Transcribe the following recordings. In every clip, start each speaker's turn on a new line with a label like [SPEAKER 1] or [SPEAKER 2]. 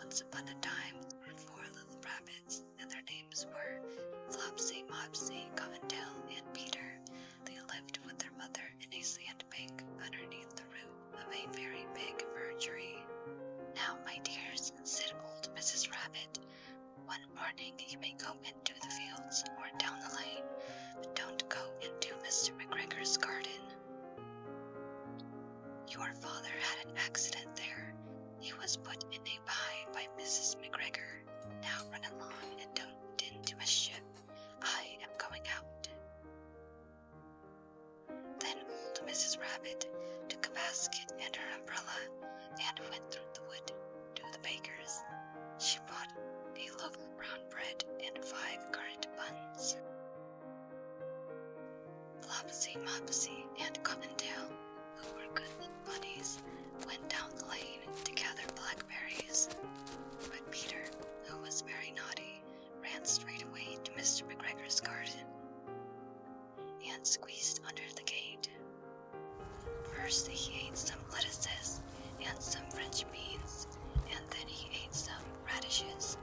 [SPEAKER 1] Once upon a time, there were 4 little rabbits, and their names were Flopsy, Mopsy, Cottontail, and Peter. They lived with their mother in a sandbank underneath the root of a very big fir tree. "Now, my dears," said old Mrs. Rabbit, "one morning you may go into the fields or down the lane, but don't go into Mr. McGregor's garden. Your father had an accident there. He was put in a pie by Mrs. McGregor. Now run along and don't get into mischief. I am going out." Then old Mrs. Rabbit took a basket and her umbrella and went through the wood to the baker's. She bought a loaf of brown bread and 5 currant buns. Flopsy, Mopsy, and Cottontail, who were good little bunnies, went down the lane to gather blackberries. But Peter, who was very naughty, ran straight away to Mr. McGregor's garden and squeezed under the gate. First he ate some lettuces and some French beans, and then he ate some radishes,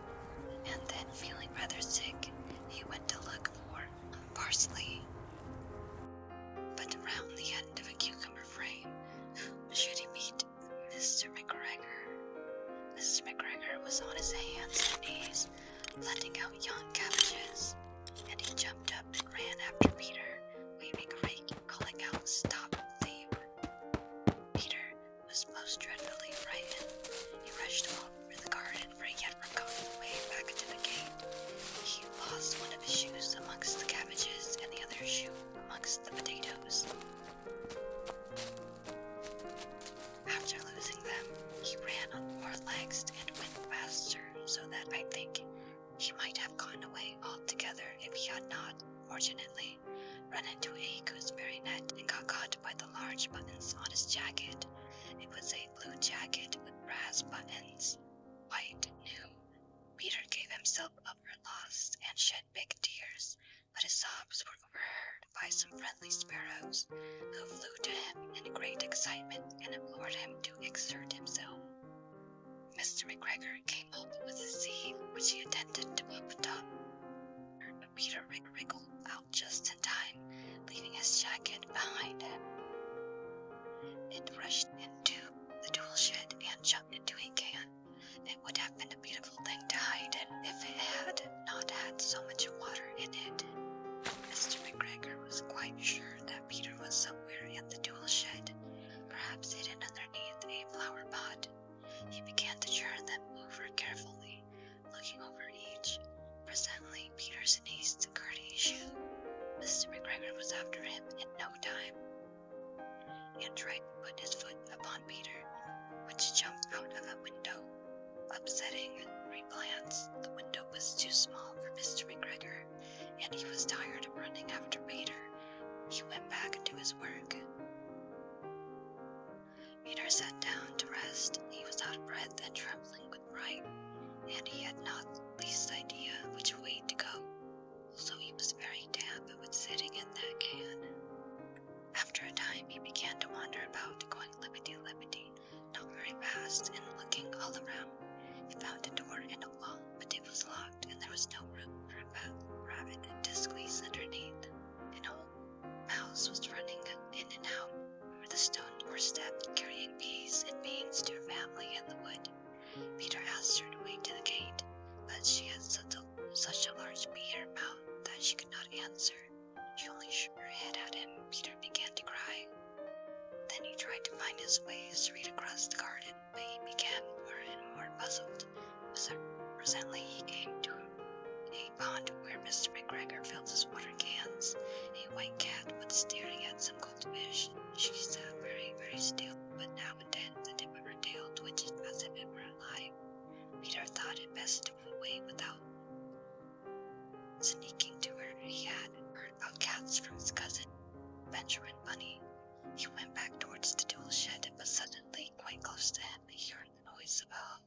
[SPEAKER 1] and then, feeling rather sick, he went to look for parsley. But around the end of a cucumber frame, whom should he meet? Mr. McGregor. Mr. McGregor was on his hands and knees, letting out young cabbages, and he jumped up and ran after Peter, waving a rake and calling out, "Stop, thief!" Peter was most dreadfully frightened. He rushed all over the garden, for he had forgotten the way back to the gate. He lost one of his shoes amongst the cabbages and the other shoe amongst the potatoes. After losing them, he ran on 4 legs and went faster, so that I think he might have gone away altogether if he had not, fortunately, run into a gooseberry net and got caught by the large buttons on his jacket. It was a blue jacket with brass buttons, quite new. Peter gave himself up for lost and shed big tears, but his sobs were overheard by some friendly sparrows, who flew to him in great excitement and implored him to exert himself. Mr. McGregor came up with a sieve, which he intended to pop atop. But Peter wriggled out just in time, leaving his jacket behind him. It rushed into the tool shed and jumped into a can. It would have been a beautiful thing to hide in if it had not had so much water in it. Mr. McGregor was quite sure that Peter was somewhere in the tool shed, perhaps hidden underneath a flower pot. He began to turn them over carefully, looking over each. Presently Peter sneezed a dirty shoe. Mr. McGregor was after him in no time, and tried to put his foot upon Peter, which jumped out of a window, upsetting 3 plants. The window was too small for Mr. McGregor, and he was tired of running after Peter. He went back to his work. Peter sat down to rest. He was out of breath and trembling with fright, and he had not the least idea which way to go. Also, he was very damp with sitting in that can. After a time, he began to wander about, going lippity-lippity, not very fast, and looking all around. He found a door in a wall, but it was locked, and there was no room for a fat rabbit to squeeze underneath. An old mouse was running in and out over the stone doorstep, carrying peas and beans to her family in the wood. Peter asked her to wait to the gate, but she had such a large bee in her mouth that she could not answer. She only shook her head at him. Peter began to cry. Then he tried to find his way straight across the garden, but he became more and more puzzled. Presently he came to a pond where Mr. McGregor filled his water cans. A white cat was staring at some goldfish. She sat very, very still, but now and then the tip of her tail twitched as if it were alive. Peter thought it best to move away without sneaking to her. He had heard about cats from his cousin, Benjamin Bunny. He went back towards the tool shed, but suddenly, quite close to him, he heard the noise of a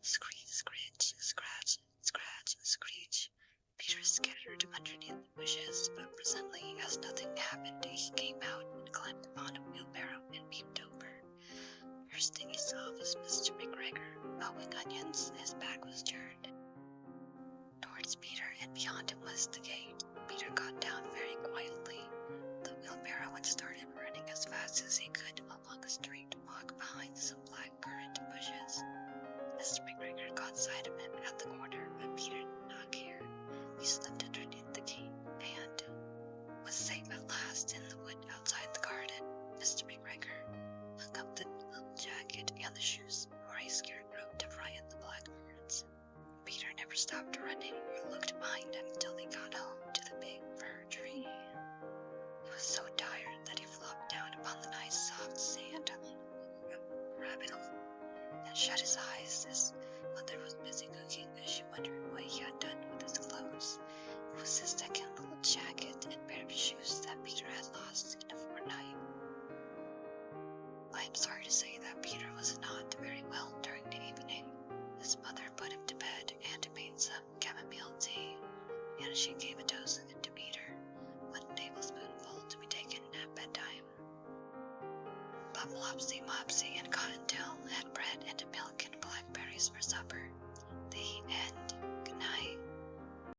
[SPEAKER 1] screech, scritch, scratch, scratch, screech. Peter scattered underneath the bushes, but presently, as nothing happened, he came out and climbed upon a wheelbarrow and peeped over. First thing he saw was Mr. McGregor, Owing onions, his back was turned towards Peter, and beyond him was the gate. Peter got down very quietly. The wheelbarrow had started running as fast as he could along a straight walk behind some black currant bushes. Mr. McGregor caught sight of him at the corner, but Peter did not care. He slipped underneath the gate and was safe at last in the wood outside the garden. Mr. McGregor hung up the little jacket and the shoes for a scarecrow to frighten the blackbirds. Peter never stopped running or looked behind him till he got home to the big fir tree. He was so tired that he flopped down upon the nice soft sand on a rabbit hole and shut his eyes. His mother was busy cooking as she wondered what he had done with his clothes. It was his second little jacket and pair of shoes that Peter had lost in a fortnight. I am sorry to say that Peter was not very well during the evening. His mother put him to bed and made some chamomile tea, and she gave a dose of it to Peter, 1 tablespoonful to be taken at bedtime. But Mopsy and Cottontail